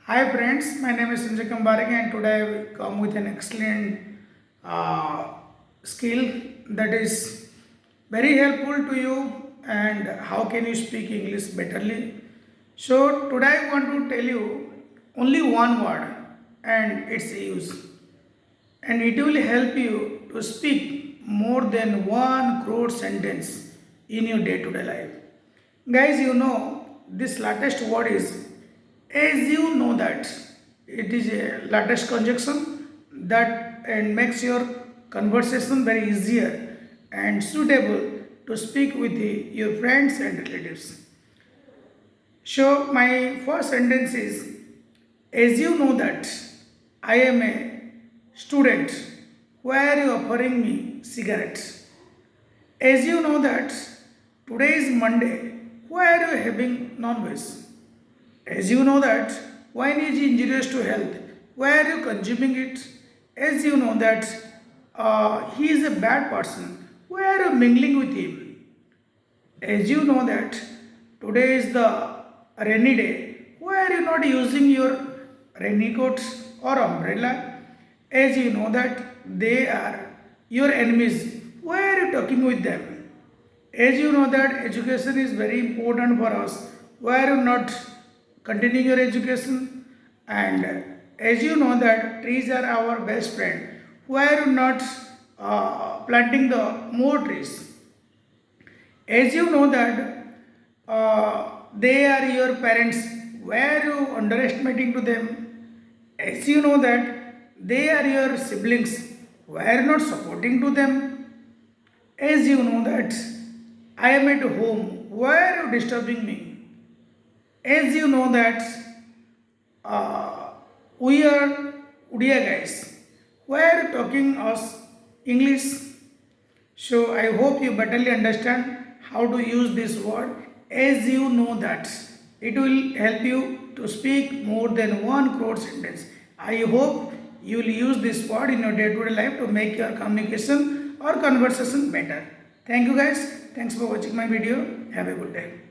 Hi friends, my name is Sanjay and today I will come with an excellent uh, skill that is very helpful to you and how can you speak English betterly. So today I want to tell you only one word and its use, and it will help you to speak more than 1 crore sentence in your day-to-day life. Guys, this latest word is, as you know that it is a latest conjunction that and makes your conversation very easier and suitable to speak with your friends and relatives. So my first sentence is, as you know that I am a student, why are you offering me cigarettes? As you know that today is Monday, why are you having non-veg? As you know that wine is injurious to health, why are you consuming it? As you know that he is a bad person, why are you mingling with him? As you know that today is the rainy day, why are you not using your rainy coat or umbrella? As you know that they are your enemies, why are you talking with them? As you know that education is very important for us, why are you not continuing your education? And as you know that trees are our best friend, why are you not planting the more trees? As you know that they are your parents, why are you underestimating to them? As you know that they are your siblings, why are you not supporting to them? As you know that I am at home, why are you disturbing me? As you know that uh, we are Udia guys, why are you talking us English? So I hope you betterly understand how to use this word. As you know that it will help you to speak more than 1 crore sentence. I hope you will use this word in your day-to-day life to make your communication or conversation better. Thank you guys. Thanks for watching my video. Have a good day.